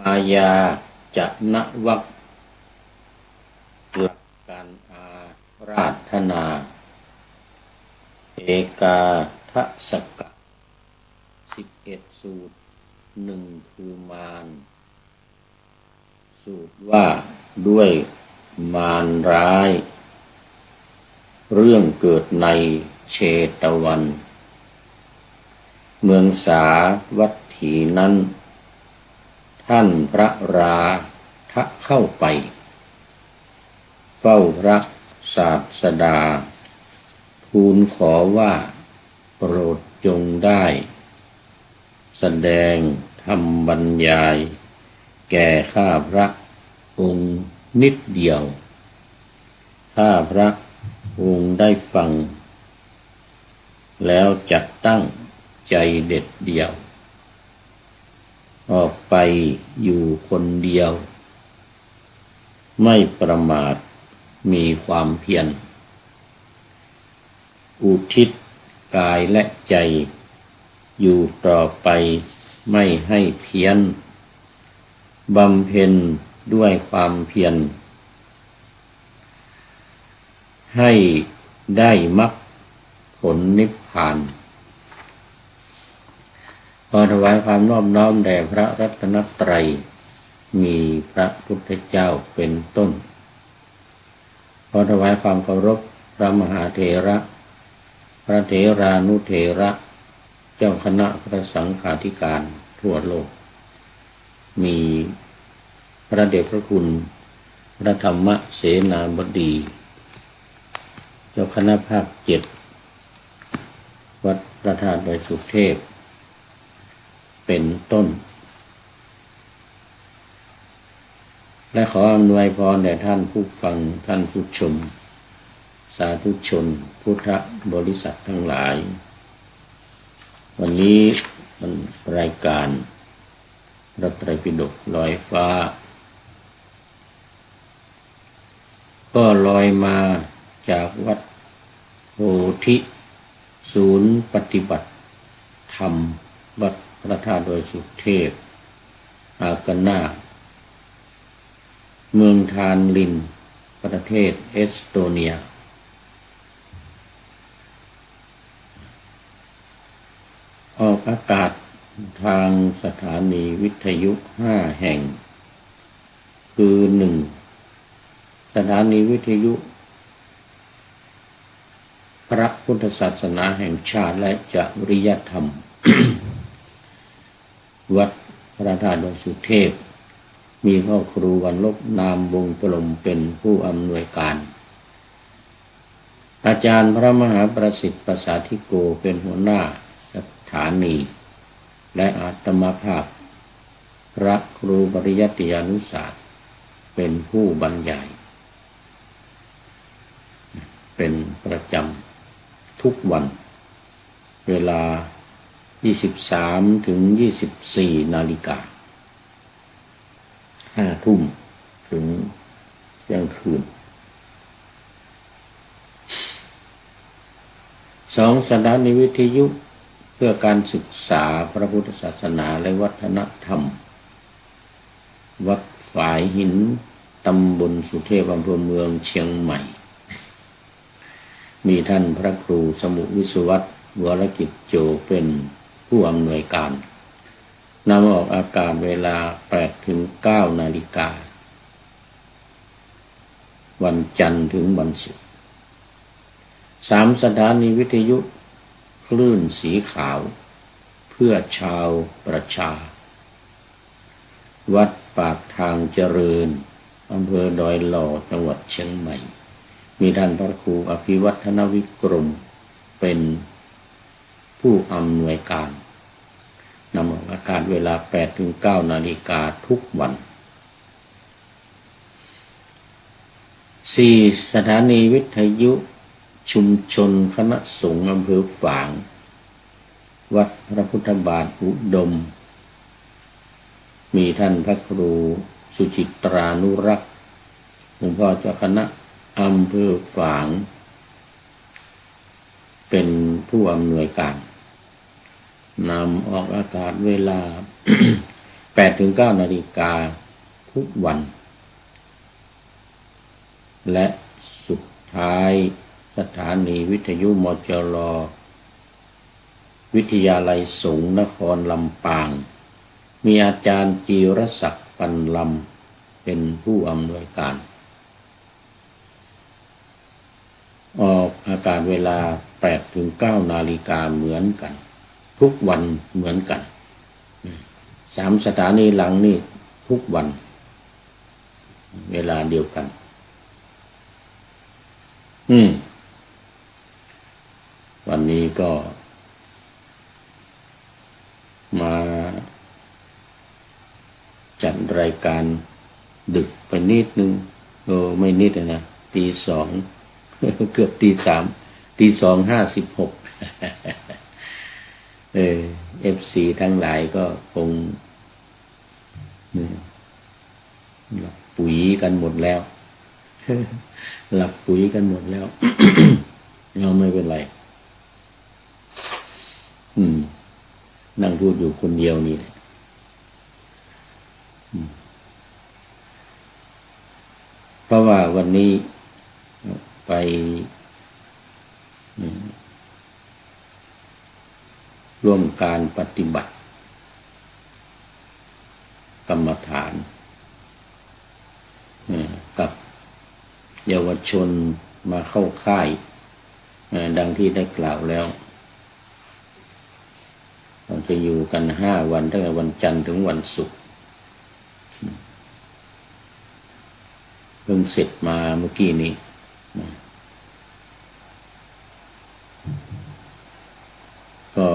อาญาจะนวรรคหลักการอาราธนาเอกาทศกะ11สูตร1คือมารสูตรว่าด้วยมารร้ายเรื่องเกิดในเชตวันเมืองสาวัตถีนั้นท่านพระราทะเข้าไปเฝ้าพระศาสดาทูลขอว่าโปรดจงได้แสดงธรรมบรรยายแก่ข้าพระองค์นิดเดียวข้าพระองค์ได้ฟังแล้วจัดตั้งใจเด็ดเดี่ยวออกไปอยู่คนเดียวไม่ประมาทมีความเพียรอุทิศกายและใจอยู่ต่อไปไม่ให้เพี้ยนบำเพ็ญด้วยความเพียรให้ได้มรรคผลนิพพานขอถวายความนอบน้อมแด่พระรัตนตรัยมีพระพุทธเจ้าเป็นต้นขอถวายความเคารพพระมหาเถระพระเถรานุเถระเจ้าคณะพระสังฆาธิการทั่วโลกมีพระเดชพระคุณพระธรรมเสนาบดีเจ้าคณะภาค7วัดพระธาตุดอยสุเทพเป็นต้นและขออำนวยพรแด่ท่านผู้ฟังท่านผู้ชมสาธุชนพุทธบริษัททั้งหลายวันนี้มันรายการพระไตรปิฎกลอยฟ้าก็ลอยมาจากวัดโพธิศูนย์ปฏิบัติธรรมวัดพระธาตุดอยสุเทพอากาน่าเมืองทานลินประเทศเอสโตเนียออกอากาศทางสถานีวิทยุ5แห่งคือ 1. สถานีวิทยุพระพุทธศาสนาแห่งชาติและจริยธรรม วัดพระธาตุดอยสุเทพมีพ่อครูวรรลบนามวงปลมเป็นผู้อำนวยการอาจารย์พระมหาประสิทธิ์ประสาธิโกเป็นหัวหน้าสถานีและอาตมาภาพพระครูปริยัติยานุศาสตร์เป็นผู้บรรยายเป็นประจำทุกวันเวลา23 ถึง 24 นาฬิกา5 ทุ่มถึงเที่ยงคืน2. สถานีวิทยุเพื่อการศึกษาพระพุทธศาสนาและวัฒนธรรมวัดฝายหินตำบลสุเทพอำเภอเมืองเชียงใหม่มีท่านพระครูสมุวิศวัตรวรกิจโจเป็นผู้อำนวยการนำออกอากาศเวลา 8 ถึง 9 นาฬิกาวันจันทร์ถึงวันศุกร์ 3. สถานีวิทยุคลื่นสีขาวเพื่อชาวประชาวัดปากทางเจริญอำเภอดอยหล่อจังหวัดเชียงใหม่มีท่านพระครูอภิวัฒนวิกรมเป็นผู้อำนวยการนำออกอากาศเวลา 8 ถึง 9 นาฬิกาทุกวัน 4. สถานีวิทยุชุมชนคณะสงฆ์อำเภอฝางวัดพระพุทธบาทอุดมมีท่านพระครูสุจิตรานุรักษ์หลวงพ่อเจ้าคณะอำเภอฝางเป็นผู้อำนวยการนำออกอากาศเวลา 8-9 นาฬิกาทุกวันและสุดท้ายสถานีวิทยุมจร.วิทยาลัยสงฆ์นครลำปางมีอาจารย์จีรศักดิ์ปันลำเป็นผู้อำนวยการออกอากาศเวลา 8-9 นาฬิกาเหมือนกันทุกวันเหมือนกัน3 สถานีหลังนี่ทุกวันเวลาเดียวกันวันนี้ก็มาจัดรายการดึกไปนิดนึงไม่นิดนะตี 2 เกือบตี 3ตี 2:56FC ทั้งหลายก็คงหลับปุ๋ยกันหมดแล้วหลับปุ๋ยกันหมดแล้ว เราไม่เป็นไรนั่งพูดอยู่คนเดียวนี่แหละเพราะว่าวันนี้ไปร่วมการปฏิบัติกรรมฐานกับเยาวชนมาเข้าค่ายดังที่ได้กล่าวแล้วเราจะอยู่กัน5 วันตั้งแต่วันจันทร์ถึงวันศุกร์เพิ่งเสร็จมาเมื่อกี้นี้ก็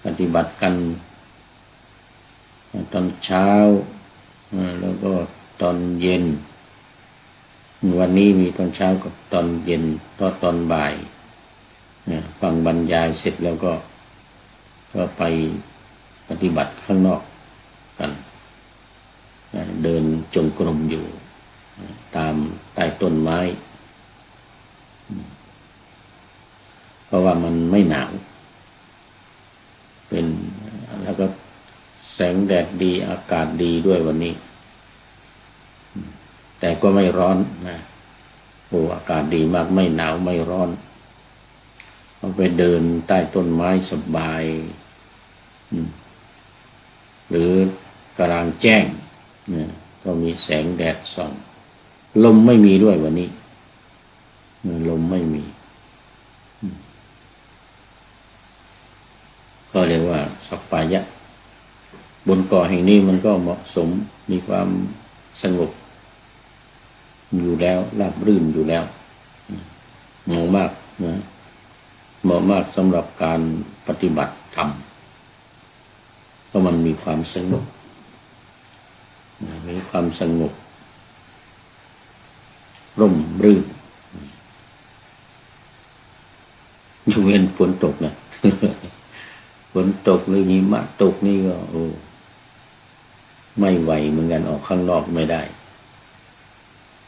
ปฏิบัติกันตอนเช้าแล้วก็ตอนเย็นวันนี้มีตอนเช้ากับตอนเย็นตอนบ่ายฟังบรรยายเสร็จแล้วก็ไปปฏิบัติข้างนอกกันเดินจงกรมอยู่ตามใต้ต้นไม้เพราะว่ามันไม่หนาวแล้วก็แสงแดดดีอากาศดีด้วยวันนี้แต่ก็ไม่ร้อนนะอากาศดีมากไม่หนาวไม่ร้อนเราไปเดินใต้ต้นไม้สบายหรือกลางแจ้งก็มีแสงแดดส่องลมไม่มีด้วยวันนี้ลมไม่มีก็เรียกว่าสัปปายะบนเกาะแห่งนี้มันก็เหมาะสมมีความสงบอยู่แล้วราบรื่นอยู่แล้วเหมาะมากนะเหมาะมากสำหรับการปฏิบัติธรรมเพราะมันมีความสงบร่มรื่นยกเว้นฝนตกนะ ฝนตกหรือหิมะตกนี่ก็ไม่ไหวเหมือนกันออกข้างนอกไม่ได้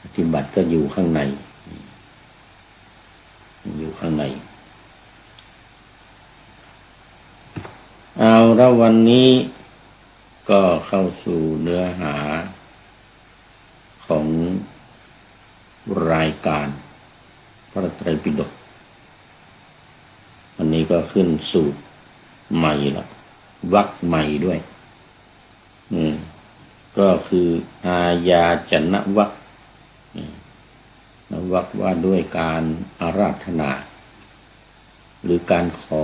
ปฏิบัติก็อยู่ข้างในเอาแล้ววันนี้ก็เข้าสู่เนื้อหาของรายการพระไตรปิฎกวันนี้ก็ขึ้นสูตรใหม่ละวรรคใหม่ด้วยก็คืออาญาจนวรรควรรคว่าด้วยการอาราธนาหรือการขอ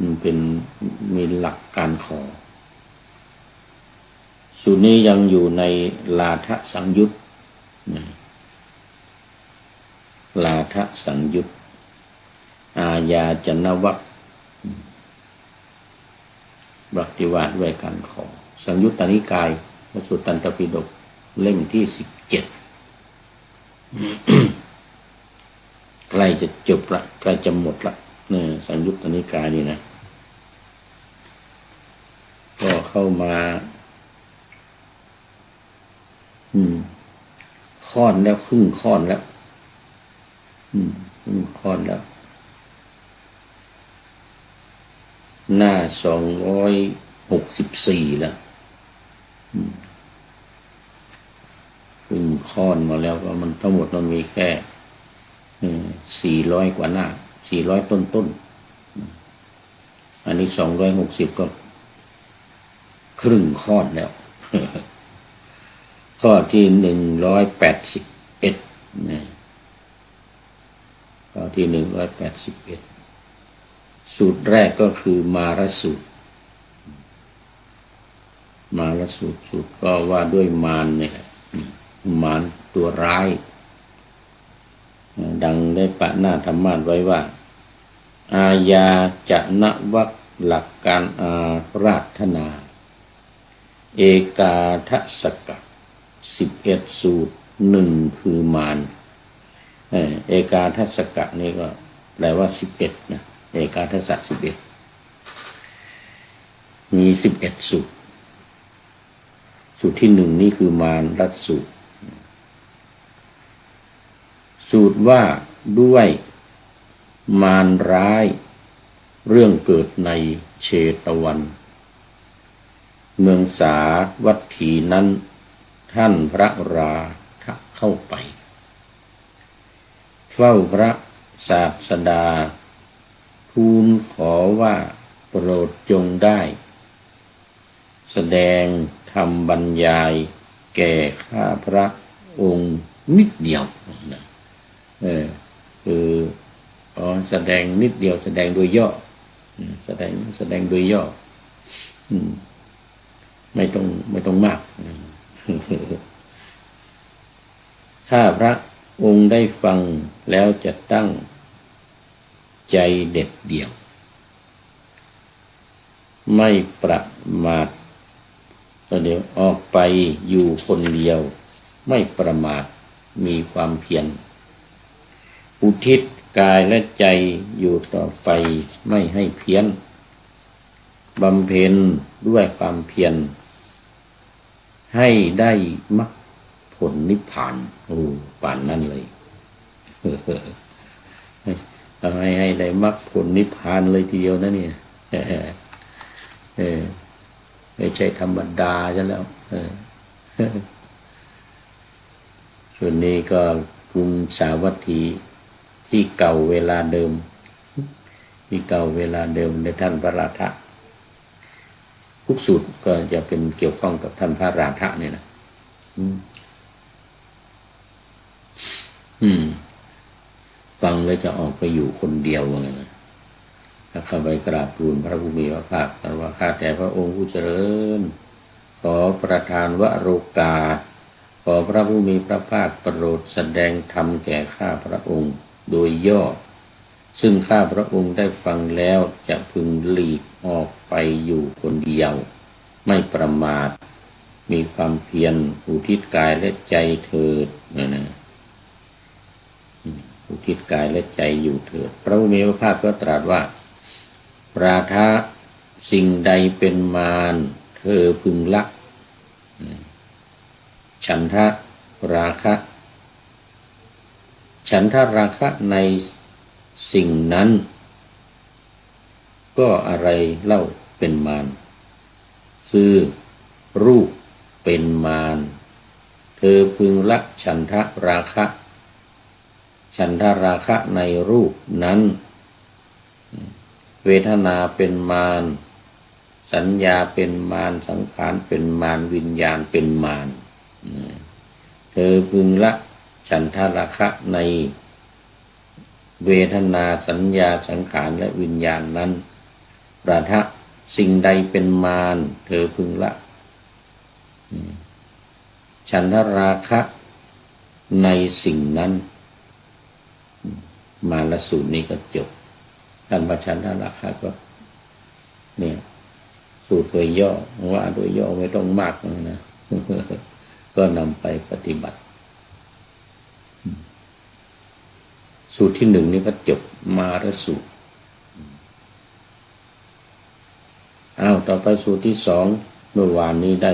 มันเป็นมีหลักการขอสูตรนี้ยังอยู่ในลาทสังยุตลาทสังยุตอาญาจนวรรคปฏิวัติด้วยการขอสังยุตตนิกายพระสุตตันตปิฎกเล่มที่17ใกล้จะจบละใกล้จะหมดละสังยุตตนิกายนี่นะก็เข้ามาค่อนแล้วครึ่งค่อนแล้วครึ่งค่อนแล้ว หน้า264แล้วขึ้นค้อนมาแล้วก็มันทั้งหมดมันมีแค่400 กว่าหน้า400 ต้นอันนี้260ก็ครึ่งข้อแล้วข้อที่181นะข้อที่181สูตรแรกก็คือมารสูตรสูตรก็ว่าด้วยมารเนี่ยมารตัวร้ายดังได้ปะหน้าธรรมาสไว้ว่าอาญาจะนวรรคหลักการอาราธนาเอกาทศกะ11สูตร1คือมารเอกาทศกะนี่ก็แปลว่า11นะเอกาทศะ11มี11สูตรสูตรที่1นี่คือมารรัตสูตรสูตรว่าด้วยมารร้ายเรื่องเกิดในเชตวันเมืองสาวัตถีนั้นท่านพระราธะเข้าไปเฝ้าพระศาสดาทูลขอว่าโปรดจงได้แสดงธรรมบรรยายแก่ข้าพระองค์นิดเดียวนะคือแสดงนิดเดียวแสดงโดยย่อแสดงโดยย่อไม่ต้องมากข้าพระองค์ได้ฟังแล้วจะตั้งใจเด็ดเดี่ยวไม่ประมาทเดี๋ยวออกไปอยู่คนเดียวไม่ประมาทมีความเพียรอุทิศกายและใจอยู่ต่อไปไม่ให้เพี้ยนบำเพ็ญด้วยความเพียรให้ได้มรรคผลนิพพานป่านนั้นเลยให้ได้มรรคผลนิพพานเลยทีเดียวนะเนี่ยไม่ใช่ธรรมดาซะแล้วส่วนนี้ก็กรุงสาวัตถีที่เก่าเวลาเดิมในท่านพระราธะทุกสูตรก็จะเป็นเกี่ยวข้องกับท่านพระราธะเนี่ยนะฟังแล้วจะออกไปอยู่คนเดียวว่าไงนะถ้าเข้าไปกราบทูลพระผู้มีพระภาคว่าข้าแต่พระองค์ผู้เจริญขอประทานวโรกาสขอพระผู้มีพระภาคโปรดแสดงธรรมแก่ข้าพระองค์โดยย่อซึ่งข้าพระองค์ได้ฟังแล้วจะพึงหลีกออกไปอยู่คนเดียวไม่ประมาทมีความเพียรอุทิศกายและใจเถิดนะอุทิศกายและใจอยู่เถิดพระผู้มีพระภาคก็ตรัสว่าราธะสิ่งใดเป็นมารเธอพึงละฉันทะราคะในสิ่งนั้นก็อะไรเล่าเป็นมารคือรูปเป็นมารเธอพึงละฉันทะราคะในรูปนั้นเวทนาเป็นมารสัญญาเป็นมารสังขารเป็นมารวิญญาณเป็นมารเธอพึงละฉันทราคะในเวทนาสัญญาสังขารและวิญญาณนั้นราธะสิ่งใดเป็นมารเธอพึงละฉันทราคะในสิ่งนั้นมารสูตรนี้ก็จบท่านประชันทราคะก็เนี่ยสูตรโดยย่อว่าโดยย่อไม่ต้องมากนะก็นำไปปฏิบัติสูตรที่1นี่ก็จบมารสูตรต่อไปสูตรที่2เมื่อวานนี้ได้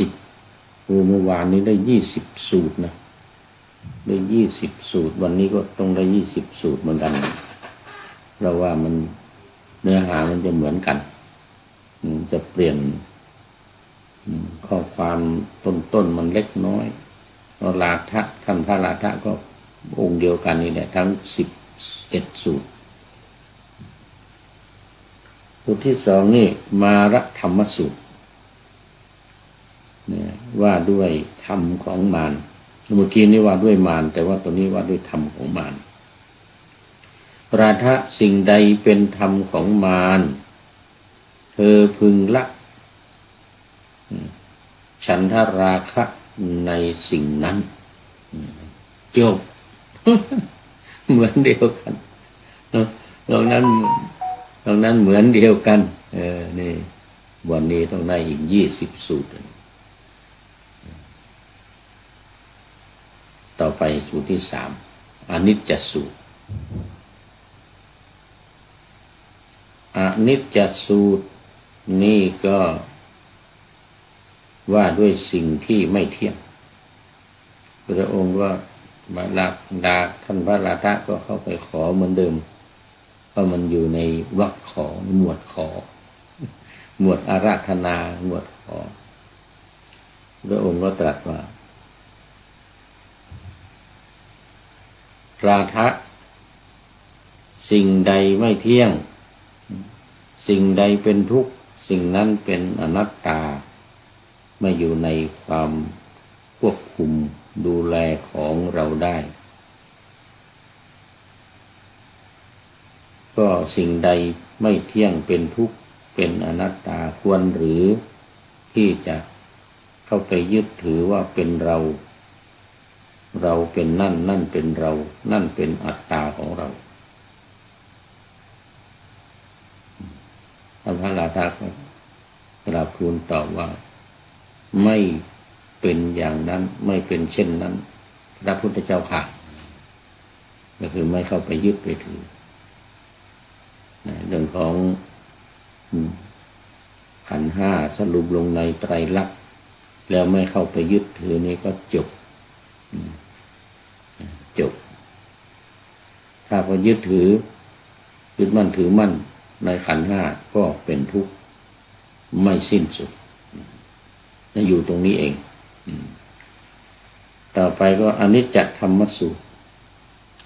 10เมื่อวานนี้ได้20สูตรนะได้20สูตรวันนี้ก็ต้องได้20สูตรเหมือนกัน ราะว่ามันเนื้อหามันจะเหมือนกันจะเปลี่ยนข้อความต้นมันเล็กน้อยลาทะท่านพระลาทะก็องค์เดียวกันนี่แหละทั้ง11 สูตรสูตรที่สองนี่มารธรรมสูตรว่าด้วยธรรมของมารเมื่อกี้นี่ว่าด้วยมารแต่ว่าตัวนี้ว่าด้วยธรรมของมารราทะสิ่งใดเป็นธรรมของมารเธอพึงละฉันทราคะในสิ่งนั้นจบ เหมือนเดียวกันตรงนั้นเหมือนเดียวกันนี่วันนี้ต้องได้อีก20 สูตรต่อไปสูตรที่3อนิจจสูตรอนิจจสูตรนี่ก็ว่าด้วยสิ่งที่ไม่เที่ยงพระองค์ก็มาลาดาท่านพระราทะก็เข้าไปขอเหมือนเดิมเพราะมันอยู่ในวรรคขอหมวดขอหมวดอาราธนาหมวดขอพระองค์ก็ตรัสว่าราทะสิ่งใดไม่เที่ยงสิ่งใดเป็นทุกข์สิ่งนั้นเป็นอนัตตาไม่อยู่ในความควบคุมดูแลของเราได้ก็สิ่งใดไม่เที่ยงเป็นทุกข์เป็นอนัตตาควรหรือที่จะเข้าไปยึดถือว่าเป็นเราเป็นนั่นเป็นเรานั่นเป็นอัตตาของเราท่านพระราชาก็กราบทูลตอบว่าไม่เป็นอย่างนั้นไม่เป็นเช่นนั้นพระพุทธเจ้าค่ะก็คือไม่เข้าไปยึดไปถือเรื่องของขันธ์ห้าสรุปลงในไตรลักษณ์แล้วไม่เข้าไปยึดถือนี่ก็จบถ้าพอยึดมั่นถือมั่นในขันธ์ห้าก็เป็นทุกข์ไม่สิ้นสุดอยู่ตรงนี้เองต่อไปก็อนิจจธรรมสูตร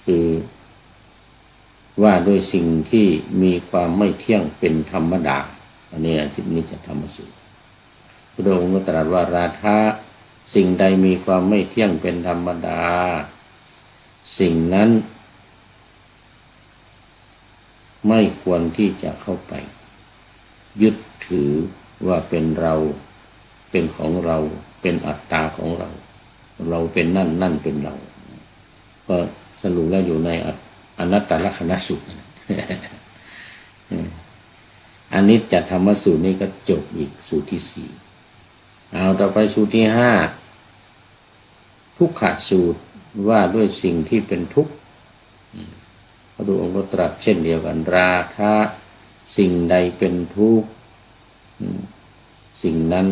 คือว่าโดยสิ่งที่มีความไม่เที่ยงเป็นธรรมดาอันนี้อนิจจธรรมสูตรพระองค์ก็ตรัสว่าราทะสิ่งใดมีความไม่เที่ยงเป็นธรรมดาสิ่งนั้นไม่ควรที่จะเข้าไปยึดถือว่าเป็นเราเป็นของเราเป็นอัตตาของเราเป็นนั่นเป็นเราก็สรุปแล้วอยู่ในอนัตตลักษณสูตรอันนี้จัดธรรมสูตรนี้ก็จบอีกสูตรที่4เอาต่อไปสูตรที่5ทุกขสูตรว่าด้วยสิ่งที่เป็นทุกข์พระองค์ก็ตรัสเช่นเดียวกันราคะสิ่งใดเป็นทุกข์สิ่งนั้น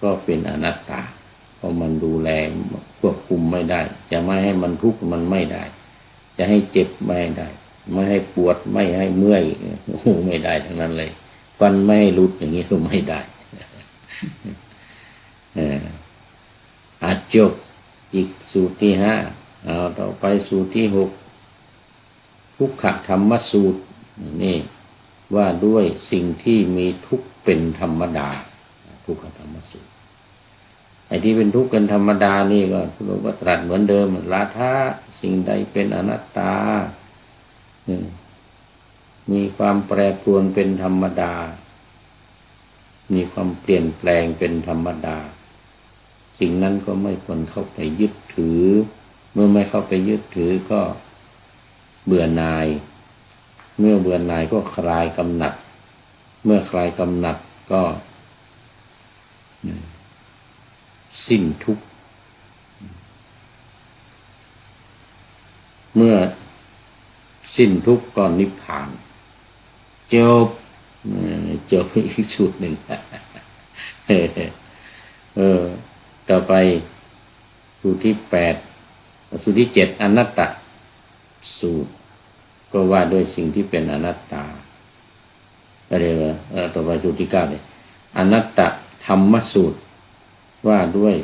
ก็เป็นอนัตตาเพราะมันดูแลควบคุมไม่ได้จะไม่ให้มันทุกข์มันไม่ได้จะให้เจ็บไม่ได้ไม่ให้ปวดไม่ให้เมื่อยไม่ได้ทั้งนั้นเลยฟันไม่ให้หลุดอย่างนี้ก็ไม่ได้อาจจบอีกสูตรที่5เอาต่อไปสูตรที่6ทุกขธรรมสูตรนี่ว่าด้วยสิ่งที่มีทุกข์เป็นธรรมดาทุกขธรรมสูตรไอ้ที่เป็นทุกข์เป็นธรรมดานี่ก็พระองค์ก็ตรัสเหมือนเดิมราทะสิ่งใดเป็นอนัตตามีความแปรปรวนเป็นธรรมดามีความเปลี่ยนแปลงเป็นธรรมดาสิ่งนั้นก็ไม่ควรเข้าไปยึดถือเมื่อไม่เข้าไปยึดถือก็เบื่อหน่ายเมื่อเบื่อหน่ายก็คลายกำหนัดเมื่อคลายกำหนัดก็สิ้นทุกข์เมื่อสิ้นทุกข์ก็นิพพานจบอีกสูตรหนึ่งต่อไปสูตรที่8สูตรที่7อนัตตสูตร ก็ว่าด้วยสิ่งที่เป็นอนัตตาอะไรวะต่อไปสูตรที่ 9เลยอนัตตธรรมสูตรว่าด้วย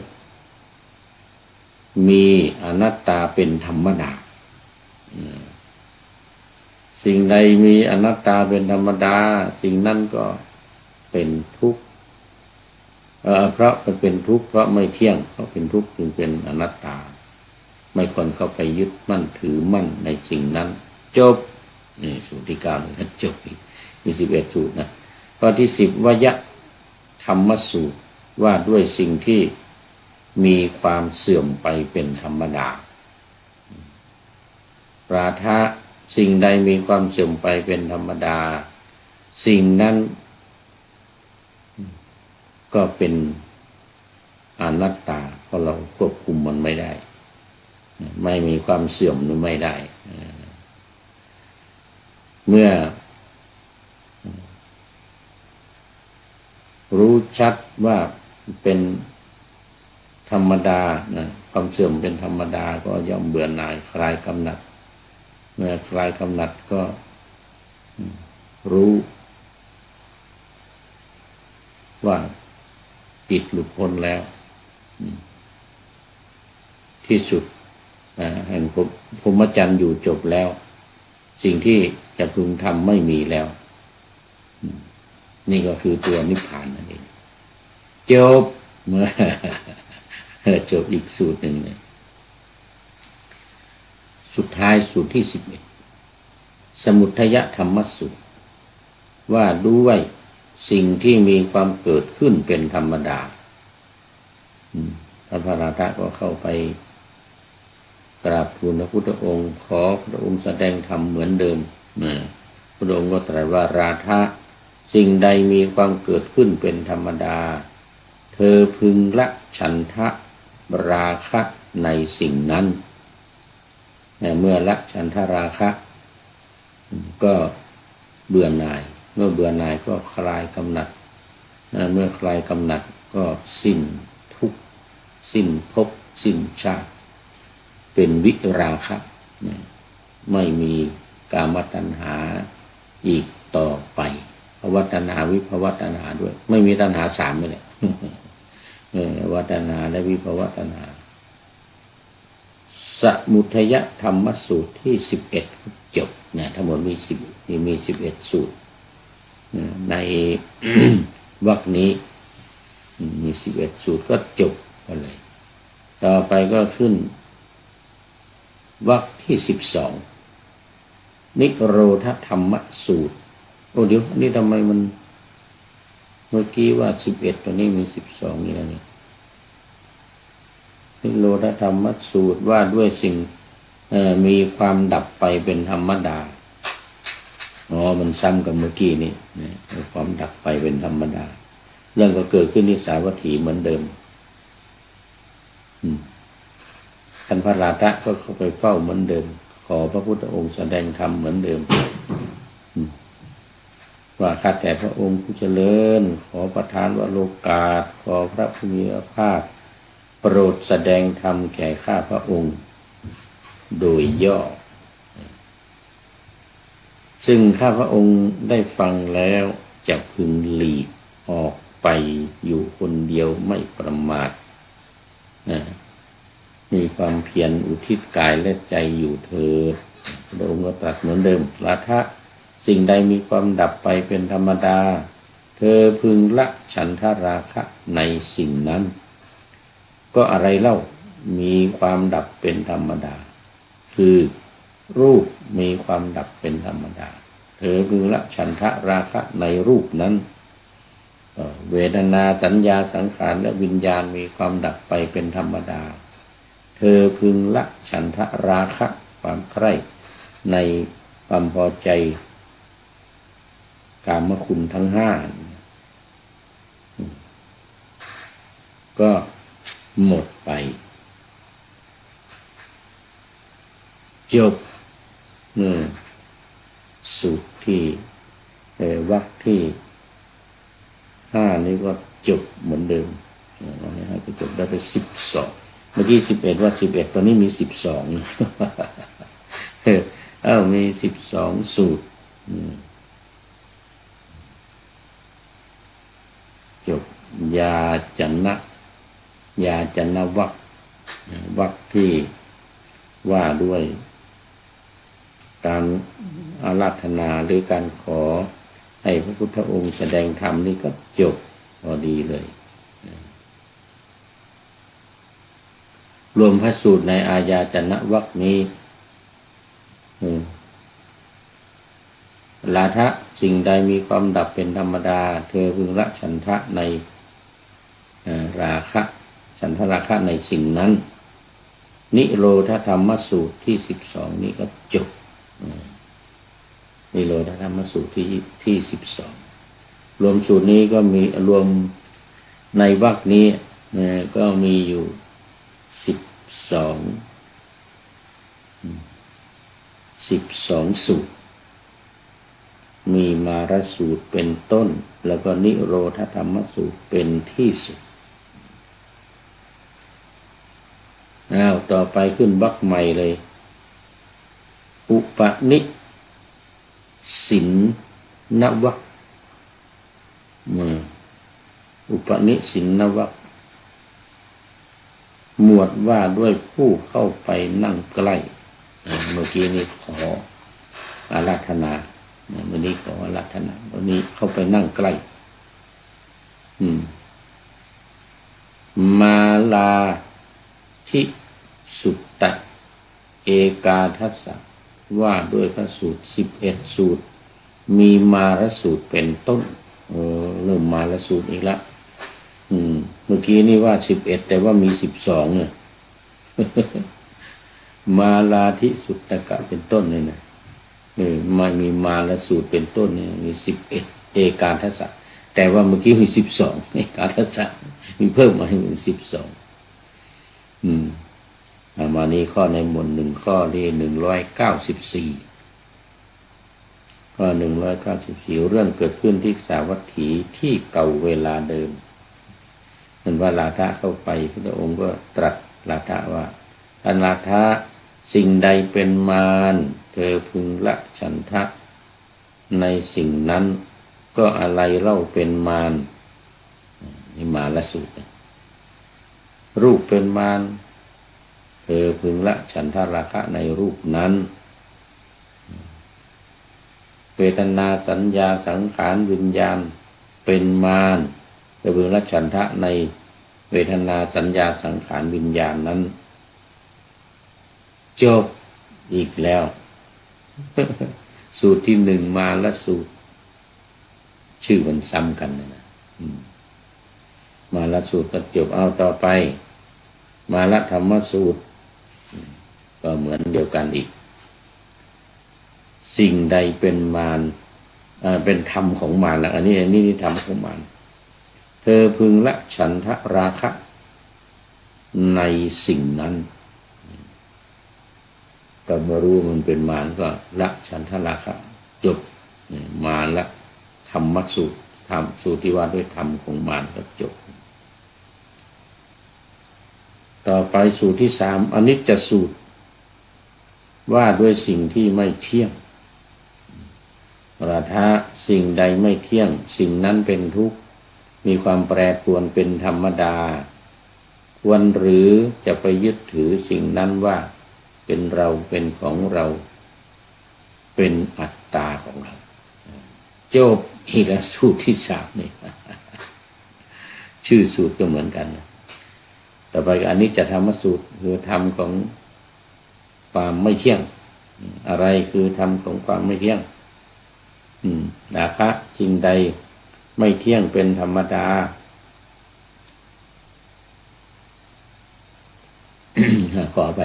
มีอนัตตาเป็นธรรมดาสิ่งใดมีอนัตตาเป็นธรรมดาสิ่งนั้นก็เป็นทุกข์เพราะมันเป็นทุกข์เพราะไม่เที่ยงเพราะเป็นทุกข์จึงเป็นอนัตตาไม่ควรเข้าไปยึดมั่นถือมั่นในสิ่งนั้นจบนี่สูตรที่ 9นี่จบอีกมี11สูตรนะข้อที่ 10วยธรรมสูตรว่าด้วยสิ่งที่มีความเสื่อมไปเป็นธรรมดาราคะสิ่งใดมีความเสื่อมไปเป็นธรรมดาสิ่งนั้นก็เป็นอนัตตาเพราะเราควบคุมมันไม่ได้ไม่มีความเสื่อมหรือไม่ได้เมื่อรู้ชัดว่าเป็นธรรมดาความเสื่อมเป็นธรรมดาก็ย่อมเบื่อหน่ายคลายกำหนัดเมื่อคลายกำหนัดก็รู้ว่าจิตหลุดพ้นแล้วที่สุดแห่งพรหมจรรย์อยู่จบแล้วสิ่งที่จะพึงทำไม่มีแล้วนี่ก็คือตัวนิพพานนั่นเองจบจบอีกสูตรหนึ่งเลยสุดท้ายสูตรที่ 11สมุทัยธรรมสูตรว่าด้วยสิ่งที่มีความเกิดขึ้นเป็นธรรมดาท่านพระราธะก็เข้าไปกราบทูลพระพุทธองค์ขอพระองค์แสดงธรรมเหมือนเดิมพระองค์ก็ตรัสว่าราธะสิ่งใดมีความเกิดขึ้นเป็นธรรมดาเธอพึงละฉันทะราคะในสิ่งนั้นเมื่อละฉันทราคะก็เบื่อหน่ายเมื่อเบื่อหน่ายก็คลายกำหนัดเมื่อคลายกำหนัดก็สิ้นทุกข์สิ้นภพสิ้นชาติเป็นวิราคะไม่มีกามตัณหาอีกต่อไปภวตัณหาวิภวตัณหาด้วยไม่มีตัณหา3เลยแหละวตัณหาและวิภวตัณหาสมุทัยธรรมสูตรที่ 11จบทั้งหมดมี11สูตรในวรรคนี้มี11สูตรก็จบกันเลยต่อไปก็ขึ้นวรรคที่ 12นิโรธธรรมสูตรโอ้เดี๋ยวนี่ทำไมมันเมื่อกี้ว่า11ตัวนี้มี12นี่แล้วนี่นิโรธธรรมสูตรว่าด้วยสิ่งมีความดับไปเป็นธรรมดามันซ้ำกับเมื่อกี้นี่ความดับไปเป็นธรรมดาเรื่องก็เกิดขึ้นที่สาวัตถีเหมือนเดิมท่านพระราธะก็เข้าไปเฝ้าเหมือนเดิมขอพระพุทธองค์แสดงธรรมเหมือนเดิมว่าข้าแต่พระองค์ผู้เจริญขอประทานวโรกาสขอพระผู้มีพระภาคโปรดแสดงธรรมแก่ข้าพระองค์โดยย่อซึ่งข้าพระองค์ได้ฟังแล้วจะพึงหลีกออกไปอยู่คนเดียวไม่ประมาทมีความเพียรอุทิศกายและใจอยู่เถิดพระองค์ก็ตรัสเหมือนเดิมราธะสิ่งใดมีความดับไปเป็นธรรมดาเธอพึงละฉันทราคะในสิ่งนั้นก็อะไรเล่ามีความดับเป็นธรรมดาคือรูปมีความดับเป็นธรรมดาเธอพึงละฉันทราคะในรูปนั้นเวทนาสัญญาสังขารและวิญญาณมีความดับไปเป็นธรรมดาเธอพึงละฉันทราคะความใคร่ในความพอใจกามคุณทั้ง5ก็หมดไปจบสูตรที่วรรคที่5นี้ก็จบเหมือนเดิมให้ไปจบได้ไป12เมื่อกี้11ว่า11ตอนนี้มี12 มี12สูตรจบยาจันนะยาจันนวรรควรรคที่ว่าด้วยการอาราธนาหรือการขอให้พระพุทธองค์แสดงธรรมนี่ก็จบพอดีเลยรวมพระสูตรในอาญาจันนวรรคนี้ลาทะสิ่งใดมีความดับเป็นธรรมดาเธอพึงละฉันทะในราคะฉันทราคะในสิ่งนั้นนิโรธธรรมสูตรที่12นี้ก็จบนิโรธธรรมสูตรที่12รวมสูตรนี้ก็มีรวมในวรรคนี้ก็มีอยู่12สูตรมีมารสูตรเป็นต้นแล้วก็นิโรธธรรมสูตรเป็นที่สุดต่อไปขึ้นวรรคใหม่เลยอุปนิสินนวรรคอุปนิสินนวรรคหมวดว่าด้วยผู้เข้าไปนั่งใกล้เมื่อกี้นี้ขออาราธนาเมื่อนี้ขออาราธนาวันนี้เข้าไปนั่งใกล้มาลาทิสุตตะเอกาทัสสะว่าด้วยพระสูตร11สูตรมีมารสูตรเป็นต้นเริ่มมารสูตรอีกแล้วเมื่อกี้นี่ว่า11แต่ว่ามี12เนี่ย มาลาทิสุตตะเป็นต้นเลยนะไม่มีมารสูตรเป็นต้นเนี่ยมี11เอกาทัสสะแต่ว่าเมื่อกี้มี12เอกาทัสสะมีเพิ่มมาให้เป็น12มานี้ข้อในหมวด1ข้อที่194ข้อ194เรื่องเกิดขึ้นที่สาวัตถีที่เก่าเวลาเดิมมันว่าลาทะเข้าไปพระองค์ก็ตรัสลาทะว่าอันลาทะสิ่งใดเป็นมารเธอพึงละฉันทะในสิ่งนั้นก็อะไรเล่าเป็นมารนี่มารสูตรรูปเป็นมารเธอพึงละฉันทราคะในรูปนั้นเวทนาสัญญาสังขารวิญญาณเป็นมารเธอพึงละฉันทะในเวทนาสัญญาสังขารวิญญาณนั้นจบอีกแล้ว สูตรที่1มาละสูตรชื่อมันซ้ำกันนะมาละสูตรก็จบเอาต่อไปมาละธรรมสูตรก็เหมือนเดียวกันอีกสิ่งใดเป็นมารเป็นธรรมของมารแล้วอันนี้ธรรมของมารเธอพึงละฉันทราคะในสิ่งนั้นก็เมื่อรู้มันเป็นมารก็ละฉันทราคะจบมารละธรรมสูตรธรรมสูตรที่ว่าด้วยธรรมของมารก็จบต่อไปสูตรที่3อนิจจสูตรว่าด้วยสิ่งที่ไม่เที่ยงราทะสิ่งใดไม่เที่ยงสิ่งนั้นเป็นทุกข์มีความแปรปรวนเป็นธรรมดาควรหรือจะไปยึดถือสิ่งนั้นว่าเป็นเราเป็นของเราเป็นอัตตาของเราจบอีกแล้วสูตรที่3นี่ ชื่อสูตรก็เหมือนกันนะต่อไปอันนี้จะธรรมสูตรคือธรรมของความไม่เที่ยงอะไรคือธรรมของความไม่เที่ยงราคะสิ่งใดไม่เที่ยงเป็นธรรมดา ขอไป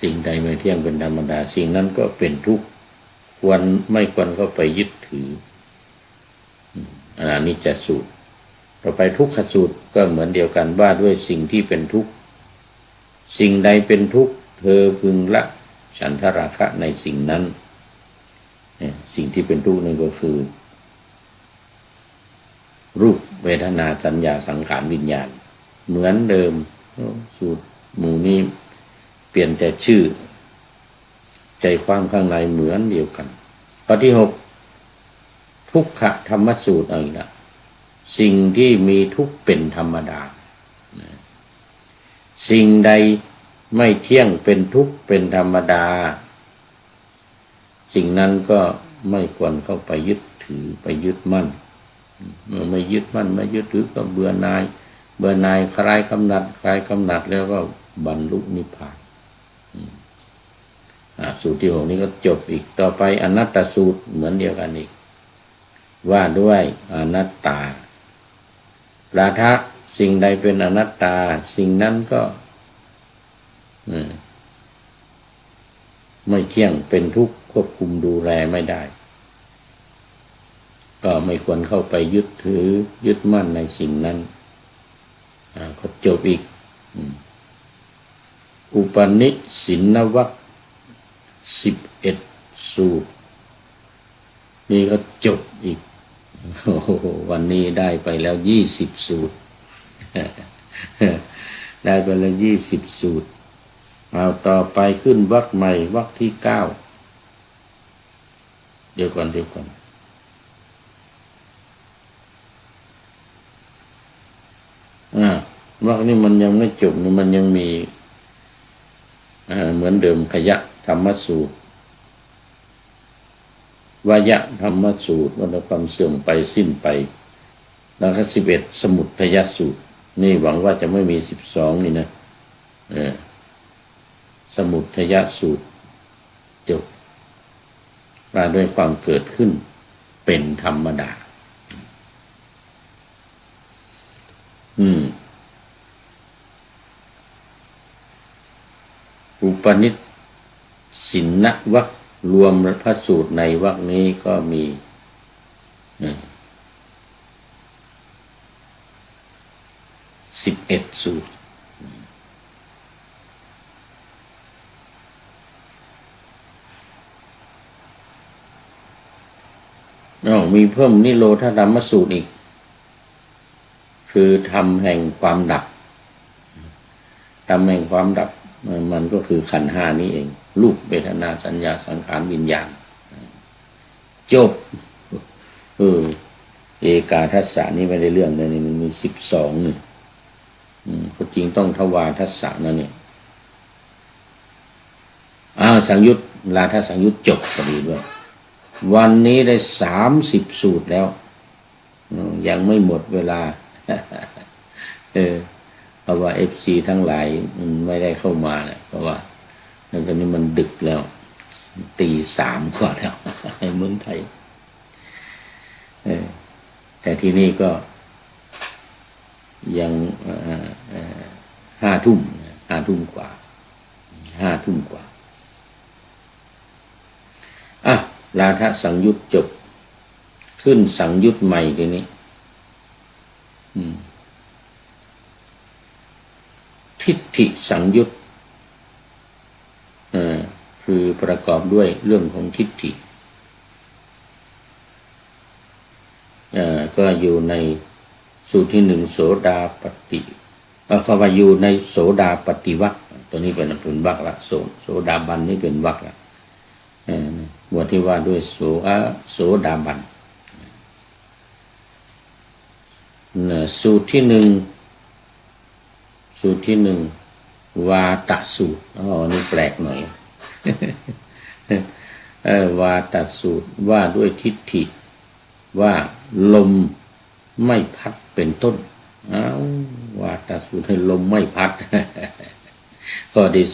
สิ่งใดไม่เที่ยงเป็นธรรมดาสิ่งนั้นก็เป็นทุกข์ไม่ควรเข้าไปยึดถืออันนี้จะสูตรต่อไปทุกขสูตรก็เหมือนเดียวกันว่าด้วยสิ่งที่เป็นทุกข์สิ่งใดเป็นทุกข์เธอพึงละฉันทราคะในสิ่งนั้นสิ่งที่เป็นทุกข์นั่นก็คือรูปเวทนาสัญญาสังขารวิญญาณ เหมือนเดิมสูตรหมู่นี้เปลี่ยนแต่ชื่อใจความข้างในเหมือนเดียวกันข้อที่6ทุกขธรรมสูตรอีกละสิ่งที่มีทุกข์เป็นธรรมดาสิ่งใดไม่เที่ยงเป็นทุกข์เป็นธรรมดาสิ่งนั้นก็ไม่ควรเข้าไปยึดถือไปยึดมั่นเมื่อไม่ยึดมั่นไม่ยึดถือก็เบื่อหน่ายคลายกำหนัดแล้วก็บรรลุนิพพานสูตรที่6นี้ก็จบอีกต่อไปอนัตตสูตรเหมือนเดียวกันอีกว่าด้วยอนัตตาราคะสิ่งใดเป็นอนัตตาสิ่งนั้นก็ไม่เที่ยงเป็นทุกข์ควบคุมดูแลไม่ได้ก็ไม่ควรเข้าไปยึดถือยึดมั่นในสิ่งนั้นก็จบอีกอุปนิสินวรรค11สูตรนี่ก็จบอีกวันนี้ได้ไปแล้ว20สูตรได้ไปแล้ว20สูตรเอาต่อไปขึ้นวรรคใหม่วรรคที่9เดี๋ยวก่อนวรรคนี้มันยังไม่จบมันยังมีเหมือนเดิมขยะธรรมสูตรวยะธรรมสูตรวัฏความเสื่อมไปสิ้นไปแล้วก็11สมุทัยสูตรนี่หวังว่าจะไม่มี12นี่นะสมุทัยสูตรจบมาด้วยความเกิดขึ้นเป็นธรรมดาอุปนิสินนวรรครวมพระสูตรในวรรคนี้ก็มี11สูตรมีเพิ่มนิโรธธรรมสูตรอีกคือธรรมแห่งความดับธรรมแห่งความดับมันก็คือขันธ์5นี้เองรูปเวทนาสัญญาสังขารวิญญาณจบเอกาทัสสะนี่ไม่ได้เรื่องเลยนี่มันมี12นี่ก็จริงต้องทวารทัสสะนั่นเนี่ยสังยุตลาทัสสังยุตจบพอดีด้วยวันนี้ได้30สูตรแล้วยังไม่หมดเวลาเพราะว่า FC ทั้งหลายมันไม่ได้เข้ามาเนี่ยเพราะว่าตอนนี้มันดึกแล้วตี3กว่าแล้วในเมืองไทยแต่ที่นี่ก็ยัง5 ทุ่มกว่า5 ทุ่มกว่าลาทะสังยุตจบขึ้นสังยุตใหม่ทีนี้ทิฏฐิสังยุตคือประกอบด้วยเรื่องของทิฏฐิก็อยู่ในสูตรที่1โสดาปฏิคำว่าอยู่ในโสดาปฏิวรรคตัวนี้เป็นวรรคละโสดาบันนี่เป็นวรรคละบทที่ว่าด้วยโสดาบันสูตรที่1วาตสูตรนี่แปลกหน่อยวาตสูตรว่าด้วยทิฏฐิว่าลมไม่พัดเป็นต้นวาตสูตรให้ลมไม่พัดข้อที่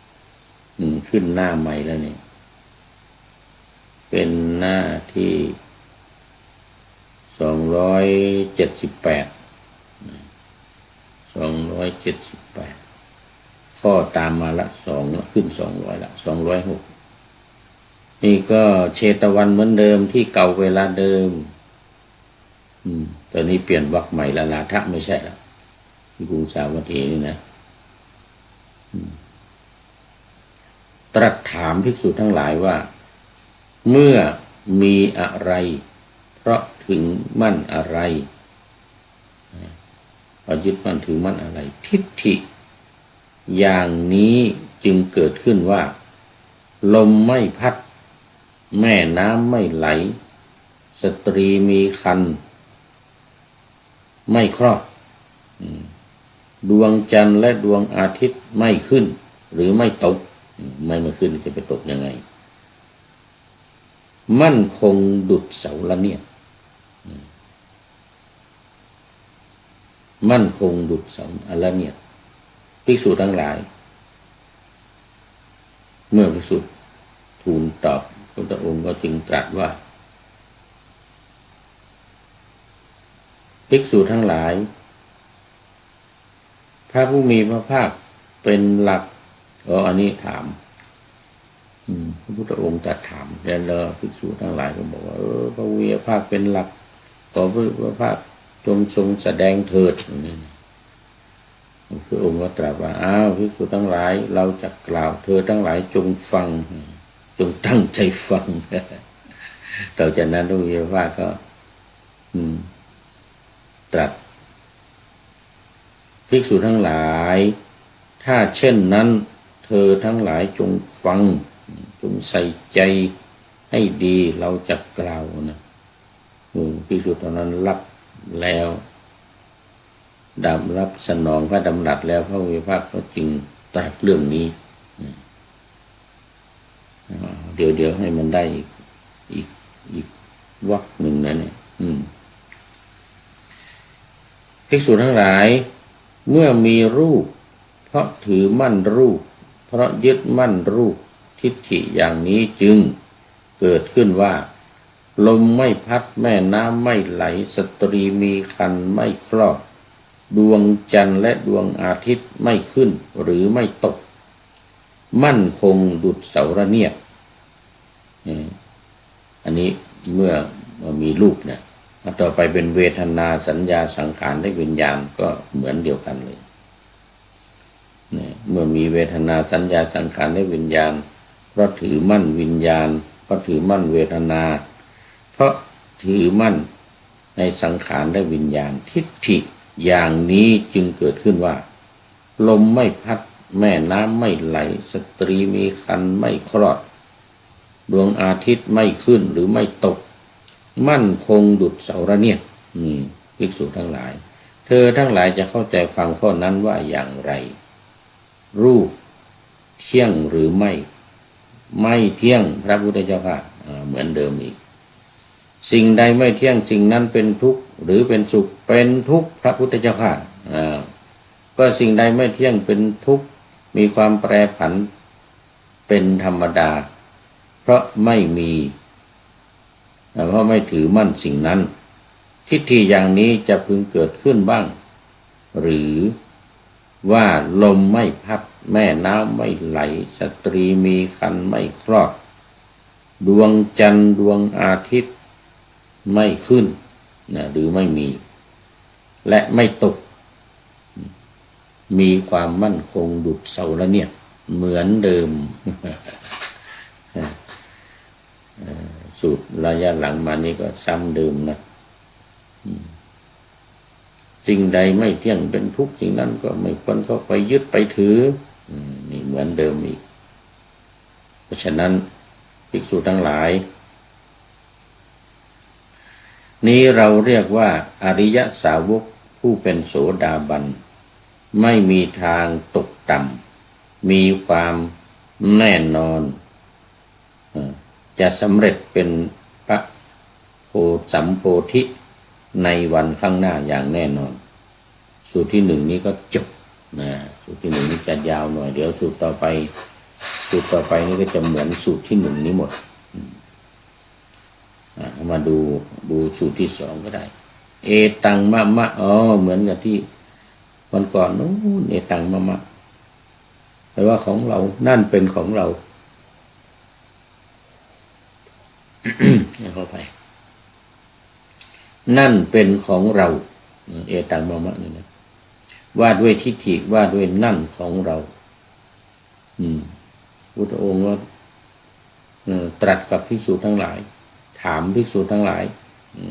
206ขึ้นหน้าใหม่แล้วเนี่ยเป็นหน้าที่278ข้อตามมาละ2ขึ้น200ละ206นี่ก็เชตวันเหมือนเดิมที่เก่าเวลาเดิมตอนนี้เปลี่ยนวรรคใหม่ละลาทะไม่ใช่ละที่กรุงสาวัตถีนี่นะตรัสถามภิกษุทั้งหลายว่าเมื่อมีอะไรเพราะถึงมั่นอะไร ยึดมั่นถือมั่นอะไรทิฏฐิอย่างนี้จึงเกิดขึ้นว่าลมไม่พัดแม่น้ำไม่ไหลสตรีมีครรภ์ไม่คลอดดวงจันทร์และดวงอาทิตย์ไม่ขึ้นหรือไม่ตกไม่ขึ้นจะไปตกยังไงมั่นคงดุจเสาละเนี่ยมั่นคงดุจเสาละเนี่ยภิกษุทั้งหลายเมื่อภิกษุทูลตอบพระพุทธองค์ก็จึงตรัสว่าภิกษุทั้งหลายพระผู้มีพระภาคเป็นหลักอันนี้ถามพระพุทธองค์ตรัสถามแล้วภิกษุทั้งหลายก็บอกว่าพระผู้มีพระภาคเป็นหลักขอพระพุทธภาคจงทรงแสดงเถิดพระองค์ก็ตรัสว่าภิกษุทั้งหลายเราจะกล่าวเธอทั้งหลายจงฟังจงตั้งใจฟังต่อจากนั้นพระผู้มีพระภาคก็ตรัสภิกษุทั้งหลายถ้าเช่นนั้นเธอทั้งหลายจงฟังจงใส่ใจให้ดีเราจะกล่าวนะภิกษุตอนนั้นรับแล้วรับสนองพระดำรัสแล้วพระวิภาคก็จึงตรัสเรื่องนี้เดี๋ยวให้มันได้อีกวรรคหนึ่งนะเนี่ยภิกษุทั้งหลายเมื่อมีรูปเพราะถือมั่นรูปเพราะยึดมั่นรูปทิฏฐิอย่างนี้จึงเกิดขึ้นว่าลมไม่พัดแม่น้ำไม่ไหลสตรีมีครรภ์ไม่คลอดดวงจันทร์และดวงอาทิตย์ไม่ขึ้นหรือไม่ตกมั่นคงดุจเสาระเนียดอันนี้เมื่อมีรูปเนี่ยต่อไปเป็นเวทนาสัญญาสังขารและวิญญาณก็เหมือนเดียวกันเลยเมื่อมีเวทนาสัญญาสังขารและวิญญาณเพราะถือมั่นวิญญาณเพราะถือมั่นเวทนาเพราะถือมั่นในสังขารและวิญญาณทิฏฐิอย่างนี้จึงเกิดขึ้นว่าลมไม่พัดแม่น้ำไม่ไหลสตรีมีครรภ์ไม่คลอดดวงอาทิตย์ไม่ขึ้นหรือไม่ตกมั่นคงดุจเสาระเนี่ยภิกษุทั้งหลายเธอทั้งหลายจะเข้าใจฟังข้อนั้นว่าอย่างไรรูปเที่ยงหรือไม่เที่ยงพระพุทธเจ้าค่ะเหมือนเดิมอีกสิ่งใดไม่เที่ยงสิ่งนั้นเป็นทุกข์หรือเป็นสุขเป็นทุกข์พระพุทธเจ้าค่ะก็สิ่งใดไม่เที่ยงเป็นทุกข์มีความแปรผันเป็นธรรมดาเพราะไม่ถือมั่นสิ่งนั้นทิฏฐิอย่างนี้จะพึงเกิดขึ้นบ้างหรือว่าลมไม่พัดแม่น้ำไม่ไหลสตรีมีครรภ์ไม่คลอดดวงจันทร์ดวงอาทิตย์ไม่ขึ้นหรือไม่มีและไม่ตกมีความมั่นคงดุจเสาระเนี่ยเหมือนเดิมสูตรระยะหลังมานี้ก็ซ้ำเดิมนะสิ่งใดไม่เที่ยงเป็นทุกข์สิ่งนั้นก็ไม่ควรเข้าไปยึดไปถือนี่เหมือนเดิมอีกเพราะฉะนั้นภิกษุทั้งหลายนี้เราเรียกว่าอริยสาวกผู้เป็นโสดาบันไม่มีทางตกต่ำมีความแน่นอนจะสำเร็จเป็นพระสัมโพธิในวันข้างหน้าอย่างแน่นอนสูตรที่หนึ่งนี้ก็จบสูตรที่หนึ่งนี้จะยาวหน่อยเดี๋ยวสูตรต่อไปนี่ก็จะเหมือนสูตรที่หนึ่งนี้หมดมาดูสูตรที่สองก็ได้เอตังมะมะเหมือนกับที่วันก่อนนู้นเอตังมะมะแปลว่าของเรานั่นเป็นของเรา เข้าไปนั่นเป็นของเราเอตังมะมะนี่นะว่าด้วยทิฏฐิว่าด้วยนั่นของเราพุทธองค์ก็ตรัสกับภิกษุทั้งหลายถามภิกษุทั้งหลาย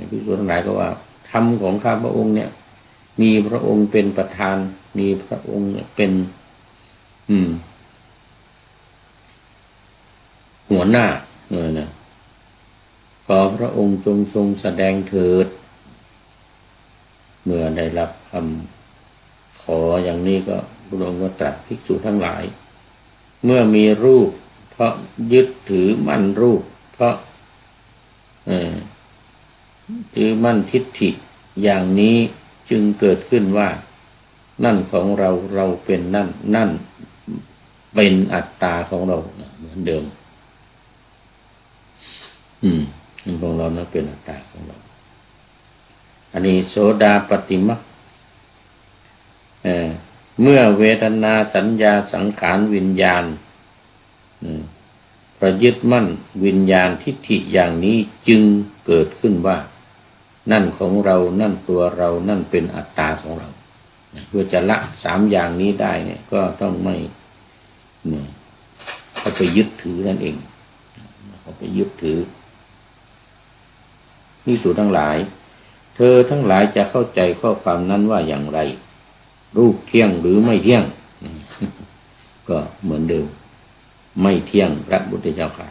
ภิกษุทั้งหลายก็ว่าธรรมของข้าพระองค์เนี่ย มีพระองค์เป็นประธาน มีพระองค์เป็นหัวหน้านะขอพระองค์จงทรงแสดงเถิดเมื่อได้รับคำขออย่างนี้ก็พระองค์ก็ตรัสภิกษุทั้งหลายเมื่อมีรูปเพราะยึดถือมั่นรูปเพราะถือมั่นทิฏฐิอย่างนี้จึงเกิดขึ้นว่านั่นของเราเราเป็นนั่นเป็นอัตตาของเราเหมือนเดิมนั่นของเรานั้นเป็นอัตตาของเราอันนี้โสดาปัตติมัคเมื่อเวทนาสัญญาสังขารวิญญาณประยึดมั่นวิญญาณทิฏฐิอย่างนี้จึงเกิดขึ้นว่านั่นของเรานั่นตัวเรานั่นเป็นอัตตาของเราเพื่อจะละสามอย่างนี้ได้เนี่ยก็ต้องไม่เข้าไปยึดถือนั่นเองเข้าไปยึดถือภิกษุทั้งหลายเธอทั้งหลายจะเข้าใจข้อความนั้นว่าอย่างไรรูปเที่ยงหรือไม่เที่ยงก็เหมือนเดิมไม่เที่ยงพระพุทธเจ้าค่ะ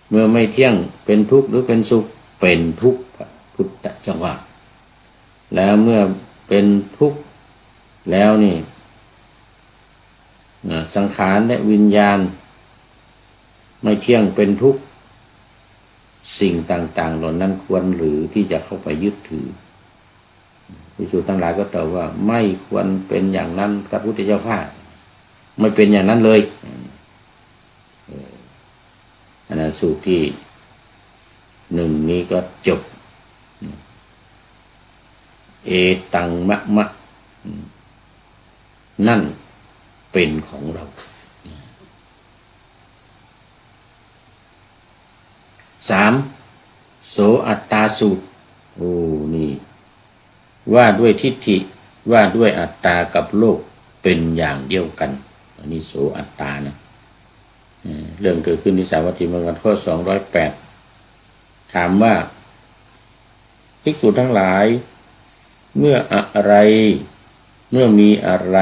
เมื่อไม่เที่ยงเป็นทุกข์หรือเป็นสุขเป็นทุกข์พระพุทธเจ้าค่ะแล้วเมื่อเป็นทุกข์แล้วนี่สังขารและวิญญาณไม่เที่ยงเป็นทุกข์สิ่งต่างๆเหล่านั้นควรหรือที่จะเข้าไปยึดถือภิกษุทั้งหลายก็ตอบว่าไม่ควรเป็นอย่างนั้นพระพุทธเจ้าข้าไม่เป็นอย่างนั้นเลยอันนั้นสูตรที่หนึ่งนี้ก็จบเอตังมะมะนั่นเป็นของเราสามโสอัตตาสูตรโอ้นี่ว่าด้วยทิฏฐิว่าด้วยอัตตากับโลกเป็นอย่างเดียวกันอันนี้โสอัตตานะเรื่องเกิดขึ้นที่สาวัตถีมงคลข้อ208ถามว่าภิกษุทั้งหลายเมื่อมีอะไร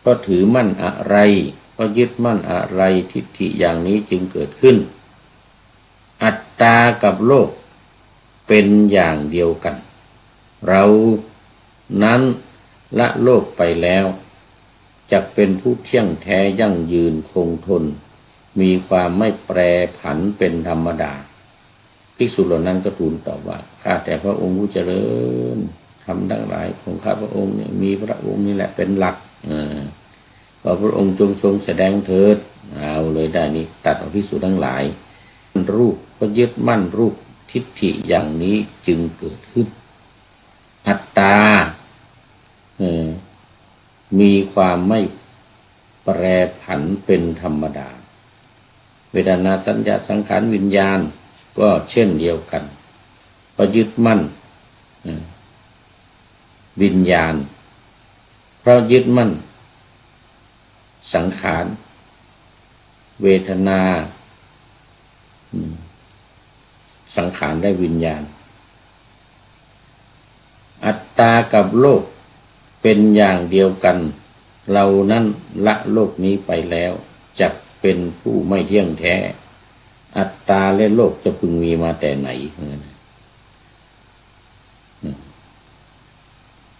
ก็ถือมั่นอะไรก็ยึดมั่นอะไรทิฏฐิอย่างนี้จึงเกิดขึ้นอัตตากับโลกเป็นอย่างเดียวกันเรานั้นละโลกไปแล้วจักเป็นผู้เที่ยงแท้ยั่งยืนคงทนมีความไม่แปรผันเป็นธรรมดาภิกษุเหล่านั้นก็ทูลตอบว่าข้าแต่พระองค์ผู้เจริญธรรมทั้งหลายของข้าพระองค์เนี่ยมีพระองค์นี่แหละเป็นหลักขอพระองค์จงทรงแสดงเถิดเอาเลยได้นี้ตัดออกภิกษุทั้งหลายรูปก็ยึดมั่นรูปทิฏฐิอย่างนี้จึงเกิดขึ้นอัตตามีความไม่แปรผันเป็นธรรมดาเวทนาสัญญาสังขารวิญญาณก็เช่นเดียวกันก็ยึดมั่นวิญญาณเพราะยึดมั่นสังขารเวทนาสังขารได้วิญญาณอัตตากับโลกเป็นอย่างเดียวกันเรานั้นละโลกนี้ไปแล้วจะเป็นผู้ไม่เที่ยงแท้อัตตาและโลกจะพึงมีมาแต่ไหน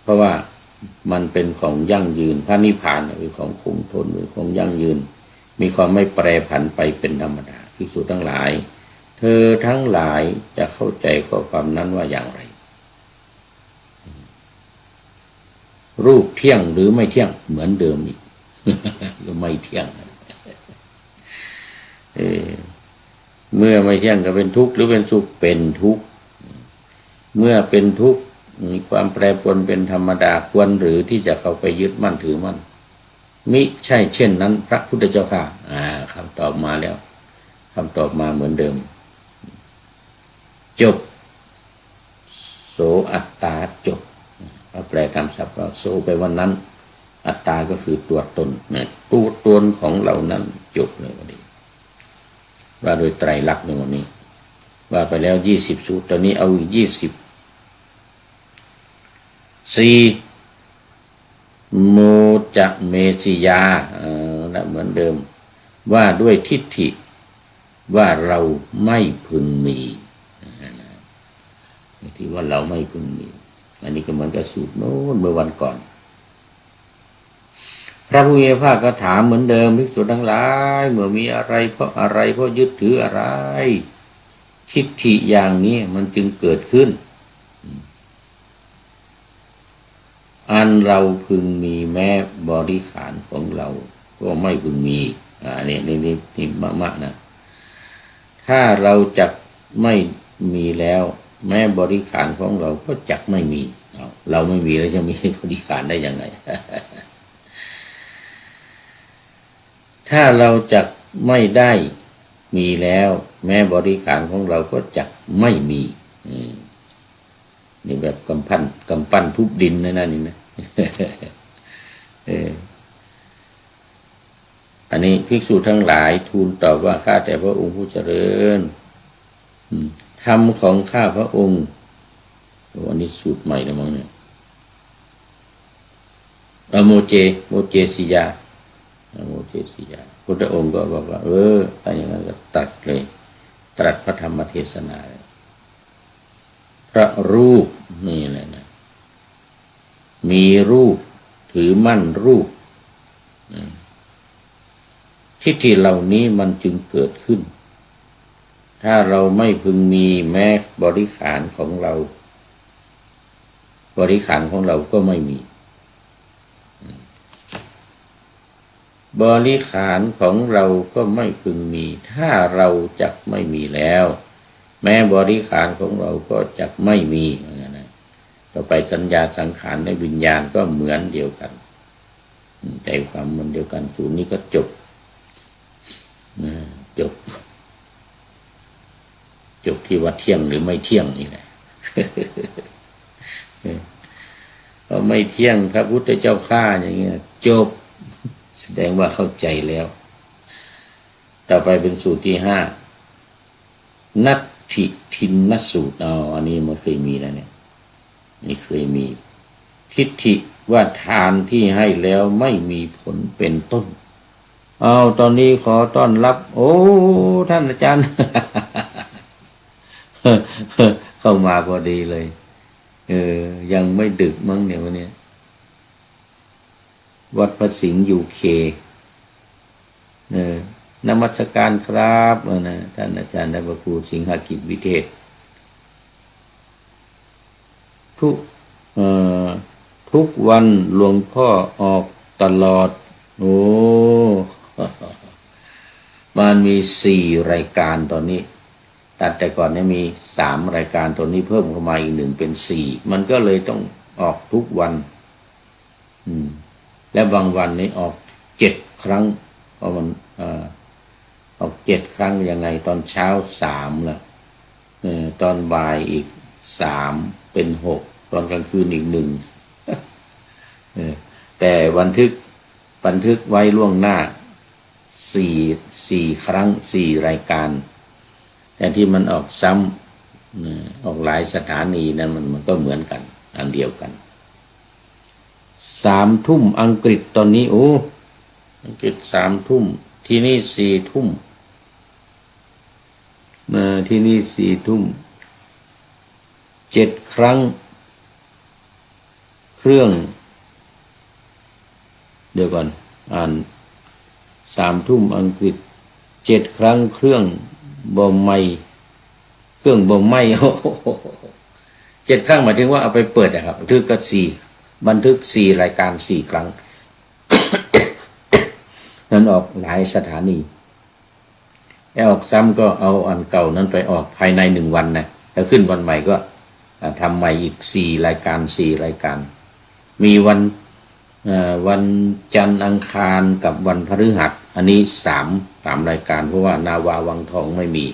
เพราะว่ามันเป็นของยั่งยืนพระนิพพานเป็นของคงทนเป็นของยั่งยืนมีความไม่แปรผันไปเป็นธรรมดาภิกษุทั้งหลายเธอทั้งหลายจะเข้าใจข้อความนั้นว่าอย่างไรรูปเที่ยงหรือไม่เที่ยงเหมือนเดิมอีก ก็ไม่เที่ยงเมื่อไม่เที่ยงก็เป็นทุกข์หรือเป็นสุขเป็นทุกข์เมื่อเป็นทุกข์มีความแปรปรวนเป็นธรรมดาควรหรือที่จะเข้าไปยึดมั่นถือมั่นมิใช่เช่นนั้นพระพุทธเจ้าค่ะคำตอบมาแล้วคำตอบมาเหมือนเดิมจบโสอัตตาจบแปลตามศัพท์ก็โสไปวันนั้นอัตตาก็คือตัวตนตัวตนของเรานั้นจบเลยวันนี้ว่าโดยไตรลักษณ์ในวันนี้ว่าไปแล้ว20สูตรตอนนี้เอาอีก20 สี่โมจะเมสิยาเหมือนเดิมว่าด้วยทิฏฐิว่าเราไม่พึงมีที่ว่าเราไม่พึงมีอันนี้ก็เหมือนกับสูตรโน้นเมื่อวันก่อนพระผู้มีพระภาคก็ถามเหมือนเดิมภิกษุทั้งหลายเมื่อมีอะไรเพราะอะไรเพราะยึดถืออะไรทิฏฐิอย่างนี้มันจึงเกิดขึ้นอันเราพึงมีแม้บริขารของเราก็ไม่พึงมีนี่มะนะถ้าเราจักไม่มีแล้วแม้บริขารของเราก็จักไม่มีเราไม่มีแล้วจะมีบริขารได้ยังไง ถ้าเราจักไม่ได้มีแล้วแม้บริขารของเราก็จักไม่มีนี่แบบกำปั้นทุบดินนั่นนี่นะ อันนี้ภิกษุทั้งหลายทูลตอบว่าข้าแต่พระองค์ผู้เจริญธรรมของข้าพระองค์วันนี้สูตรใหม่แล้วมั้งเนี่ยโมเจสิยาพุทธองค์ก็บอกว่าถ้าอย่างนั้นก็ตัดเลยตรัสพระธรรมเทศนาพระรูปนี่แหละนะมีรูปถือมั่นรูปทิฏฐิเหล่านี้มันจึงเกิดขึ้นถ้าเราไม่พึงมีแม้บริขารของเราก็ไม่มีบริขารของเราก็ไม่พึงมีถ้าเราจักไม่มีแล้วแม้บริขารของเราก็จักไม่มีต่อไปสัญญาสังขารและวิญญาณก็เหมือนเดียวกันใจความเหมือนเดียวกันสูตรนี้ก็จบที่ว่าเที่ยงหรือไม่เที่ยงนี่แหละ พอไม่เที่ยงพระพุทธเจ้าข้าอย่างเงี้ยจบแสดงว่าเข้าใจแล้วต่อไปเป็นสูตรที่5นัตถิทินนสูตรอันนี้มันเคยมีแล้วเนี่ยนี่เคยมีทิฏฐิว่าทานที่ให้แล้วไม่มีผลเป็นต้นตอนนี้ขอต้อนรับท่านอาจารย์ เข้ามาพอดีเลยยังไม่ดึกมั้งเนี่ยวันนี้วัดพระสิงห์ยูเคนมัสการครับท่านอาจารย์ได้พระครูสิงหกิจวิเทศทุกวันหลวงพ่อออกตลอดมันมี4 รายการตอนนี้แต่ก่อนเนี่ยมี3 รายการตอนนี้เพิ่มเข้ามาอีก1เป็น4มันก็เลยต้องออกทุกวันและบางวันนี้ออก7 ครั้งเพราะมันออก7 ครั้งยังไงตอนเช้า3ละตอนบ่ายอีก3เป็น6ตอนกลางคืนอีก1แต่บันทึกไว้ล่วงหน้า4 ครั้ง4 รายการแต่ที่มันออกซ้ำออกหลายสถานีนั้นมันก็เหมือนกันอันเดียวกัน3 ทุ่มอังกฤษตอนนี้อังกฤษ3 ทุ่มที่นี่4 ทุ่มที่นี่4 ทุ่ม7 ครั้งเครื่องเดี๋ยวก่อนอ่าน3 ทุ่มอังกฤษ7 ครั้งเครื่องบ่มไหม้7 ครั้งหมายถึงว่าเอาไปเปิดครับบันทึกก็บันทึก4 รายการ4 ครั้ง นั้นออกหลายสถานีออกซ้ำก็เอาอันเก่านั้นไปออกภายใน1 วันนะแล้วขึ้นวันใหม่ก็ทำใหม่อีก4 รายการ4 รายการมีวันจันทร์อังคารกับวันพฤหัสอันนี้3 รายการเพราะว่านาวาวังทองไม่มี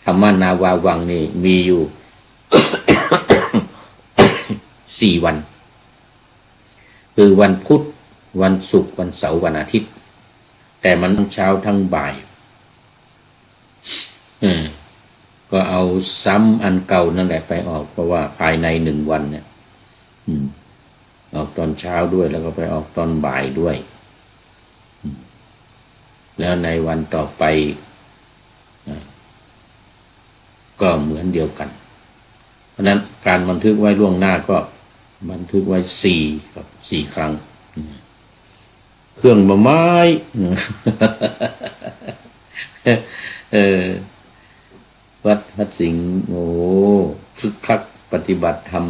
ธรรมนาวาวังนี่มีอยู่ 4 วันคือวันพุธวันศุกร์วันเสาร์วันอาทิตย์แต่มันทั้งเช้าทั้งบ่ายก็เอาซ้ำอันเก่านั่นแหละไปออกเพราะว่าภายใน1 วันเนี่ย ออกตอนเช้าด้วยแล้วก็ไปออกตอนบ่ายด้วยแล้วในวันต่อไปก็เหมือนเดียวกันเพราะนั้นการบันทึกไว้ล่วงหน้าก็บันทึกไว้4 ครั้งเครื่องไม้วัดสิงห์โอ้คึกคักปฏิบัติธรรม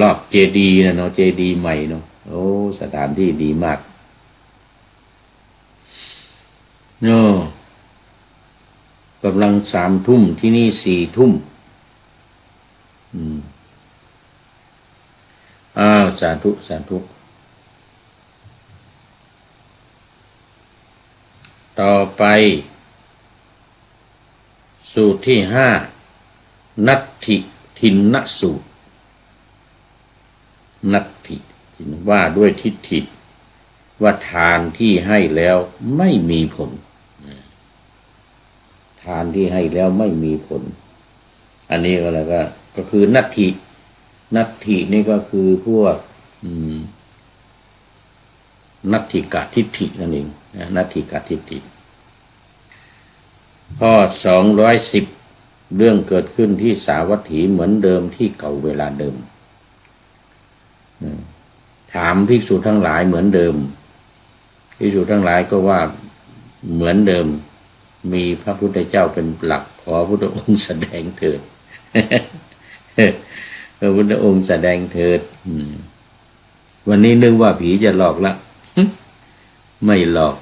รอบเจดีย์นะเนาะเจดีย์ใหม่เนาะโอ้สถานที่ดีมากเนาะกำลัง3 ทุ่มที่นี่4 ทุ่มสาธุสาธุต่อไปสูตรที่5นัตถิทินนสูตรนัตถิว่าด้วยทิฏฐิว่าทานที่ให้แล้วไม่มีผลทานที่ให้แล้วไม่มีผลอันนี้ก็แล้วก็คือนัตถินี่ก็คือพวกนัตถิกะทิฏฐินั่นเองนัตถิกะทิฏฐิข้อ210เรื่องเกิดขึ้นที่สาวัตถีเหมือนเดิมที่เก่าเวลาเดิมถามภิกษุทั้งหลายเหมือนเดิมภิกษุทั้งหลายก็ว่าเหมือนเดิมมีพระพุทธเจ้าเป็นหลักขอพระพุทธองค์แสดงเถิดพระพุทธองค์แสดงเถิดวันนี้นึกว่าผีจะหลอกละไม่หลอก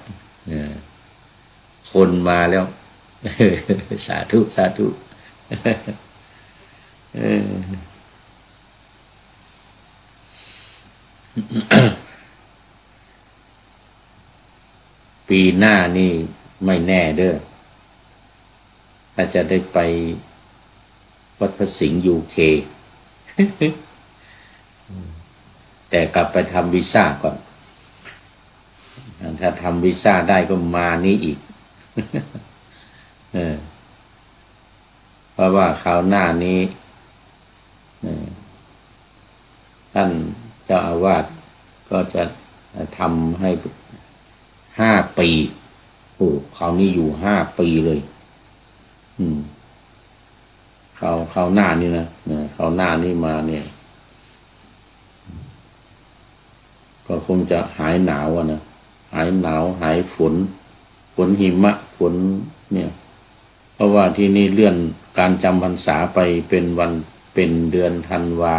คนมาแล้วสาธุสาธุปีหน้านี่ไม่แน่เด้ออาจจะได้ไปวัดพระสิงห์UK แต่กลับไปทำวีซ่าก่อนถ้าทำวีซ่าได้ก็มานี้อีกเพราะว่าคราวหน้านี้ท่านเจ้าอาวาสก็จะทำให้5 ปีโอ้คราวนี้อยู่5 ปีเลยคราวหน้านี่นะคราวหน้านี่มาเนี่ยก็คงจะหายหนาวนะหายหนาวหายฝนหิมะฝนเนี่ยเพราะว่าที่นี่เลื่อนการจำพรรษาไปเป็นเดือนธันวา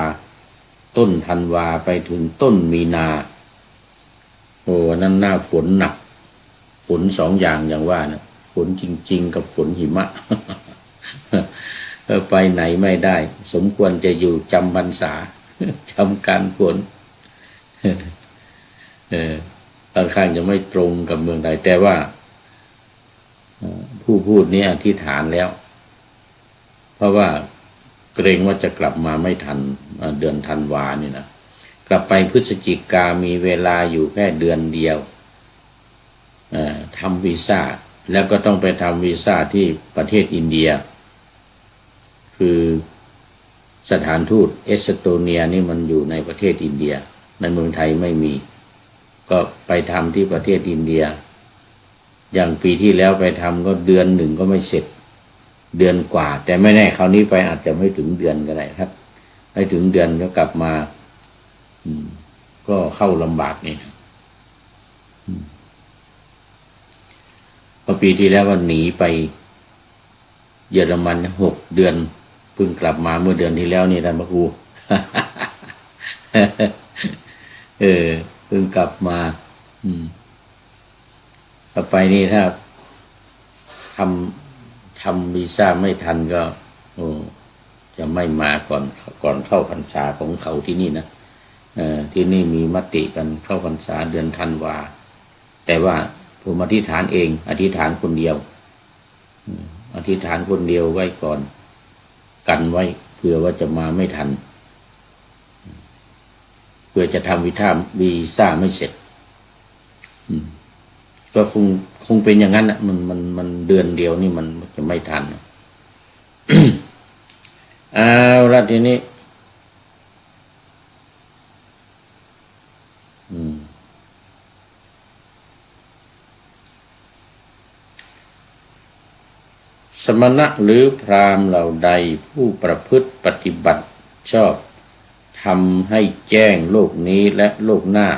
ต้นธันวาไปถึงต้นมีนาโอ้นั่นหน้าฝนหนักฝน2 อย่างอย่างว่านะฝนจริงๆกับฝนหิมะ ไปไหนไม่ได้สมควรจะอยู่จำพรรษาจำการฝนค่อนข้างจะไม่ตรงกับเมืองใดแต่ว่าผู้พูดนี้อธิษฐานแล้วเพราะว่าเกรงว่าจะกลับมาไม่ทันเดือนธันวานี่นะกลับไปพฤศจิกามีเวลาอยู่แค่เดือนเดียวทำวีซ่าแล้วก็ต้องไปทำวีซ่าที่ประเทศอินเดียคือสถานทูตเอสโตเนียนี่มันอยู่ในประเทศอินเดียในเมืองไทยไม่มีก็ไปทำที่ประเทศอินเดียอย่างปีที่แล้วไปทำก็เดือน1ก็ไม่เสร็จเดือนกว่าแต่ไม่แน่คราวนี้ไปอาจจะไม่ถึงเดือนก็ได้ครับไม่ถึงเดือนก็กลับมาก็เข้าลำบากนี่พอปีที่แล้วก็หนีไปเยอรมัน6 เดือนเพิ่งกลับมาเมื่อเดือนที่แล้วนี่ท่านพระครูเพิ่งกลับมาต่อไปนี่ถ้าทำวีซ่าไม่ทันก็จะไม่มาก่อนเข้าพรรษาของเขาที่นี่นะที่นี่มีมติกันเข้าพรรษาเดือนธันวาแต่ว่าผมอธิษฐานเองอธิษฐานคนเดียวอธิษฐานคนเดียวไว้ก่อนกันไว้เผื่อว่าจะมาไม่ทันเพื่อจะทำวีซ่าไม่เสร็จก็คงเป็นอย่างนั้นนะมันเดือนเดียวนี่มันจะไม่ทัน เอาละทีนี้สมณะหรือพราหมณ์เหล่าใดผู้ประพฤติปฏิบัติชอบทำให้แจ้งโลกนี้และโลกหน้า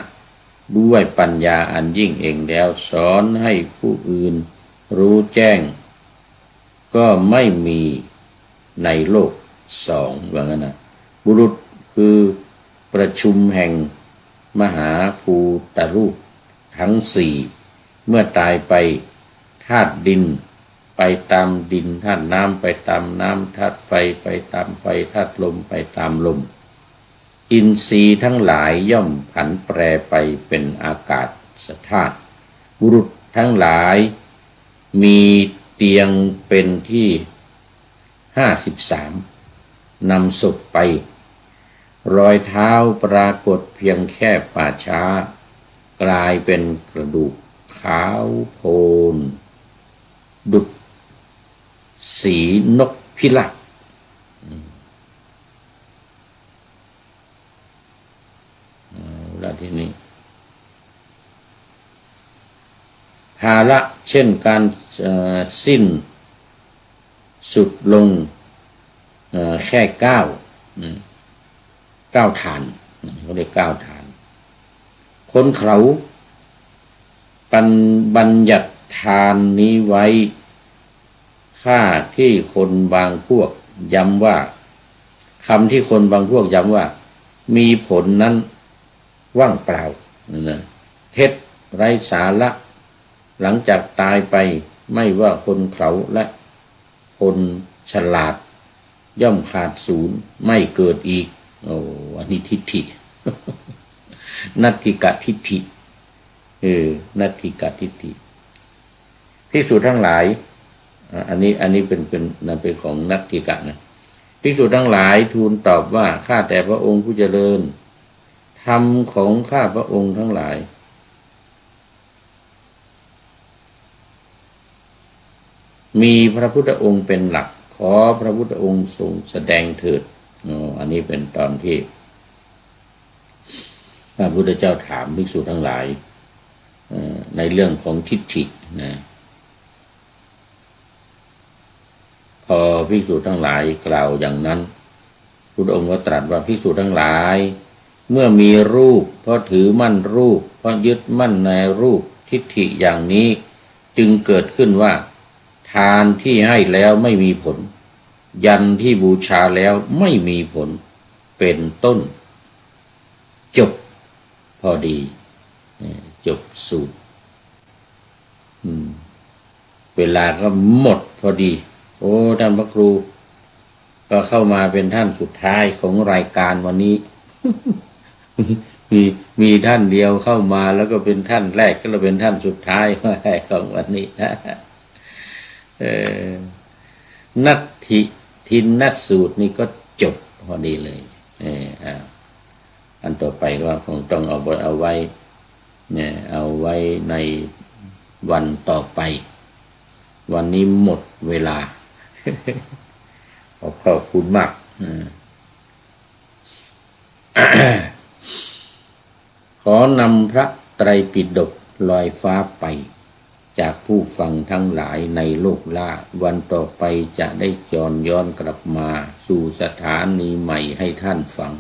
ด้วยปัญญาอันยิ่งเองแล้วสอนให้ผู้อื่นรู้แจ้งก็ไม่มีในโลกสองว่างั้นนะบุรุษคือประชุมแห่งมหาภูตรูปทั้งสี่เมื่อตายไปธาตุดินไปตามดินธาตุน้ำไปตามน้ำธาตุไฟไปตามไฟธาตุลมไปตามลมอินทรีย์ทั้งหลายย่อมผันแปรไปเป็นอากาศธาตุบุรุษทั้งหลายมีเตียงเป็นที่53นำศพไปรอยเท้าปรากฏเพียงแค่ป่าช้ากลายเป็นกระดูกขาวโพลนดุจสีนกพิราบแล้วทีนี้ภาระเช่นการสิ้นสุดลงแค่9ฐานเขาเรียก9ฐานคนเขาบัญญัติทานนี้ไว้ค่าที่คนบางพวกย้ำว่าคำที่คนบางพวกย้ำว่ามีผลนั้นว่างเปล่าเท็จไร้สาระหลังจากตายไปไม่ว่าคนเขาและคนฉลาดย่อมขาดศูนย์ไม่เกิดอีกอันนี้ทิฏฐิ นัตถิกทิฏฐินัตถิกทิฏฐิภิกษุทั้งหลายอันนี้เป็นของนัตถิกะนะภิกษุทั้งหลายทูลตอบว่าข้าแต่พระองค์ผู้เจริญธรรมของข้าพระองค์ทั้งหลายมีพระพุทธองค์เป็นหลักขอพระพุทธองค์ทรงแสดงเถิดอันนี้เป็นตอนที่พระพุทธเจ้าถามภิกษุทั้งหลายในเรื่องของทิฏฐินะพอภิกษุทั้งหลายกล่าวอย่างนั้นพุทธองค์ก็ตรัสว่าภิกษุทั้งหลายเมื่อมีรูปเพราะถือมั่นรูปเพราะยึดมั่นในรูปทิฏฐิอย่างนี้จึงเกิดขึ้นว่าทานที่ให้แล้วไม่มีผลยันที่บูชาแล้วไม่มีผลเป็นต้นจบพอดีจบสูตรเวลาก็หมดพอดีโอ้ท่านพระครูก็เข้ามาเป็นท่านสุดท้ายของรายการวันนี้ มีท่านเดียวเข้ามาแล้วก็เป็นท่านแรกก็เลยเป็นท่านสุดท้ายของวันนี้นะนัตถิทินนสูตรนี่ก็จบพอดีเลยอันต่อไปก็คงต้องเอาไว้เนี่ยเอาไว้ในวันต่อไปวันนี้หมดเวลา ขอบคุณมาก ขอนำพระไตรปิฎกลอยฟ้าไปจากผู้ฟังทั้งหลายในโลกล่าวันต่อไปจะได้จรย้อนกลับมาสู่สถานีใหม่ให้ท่านฟัง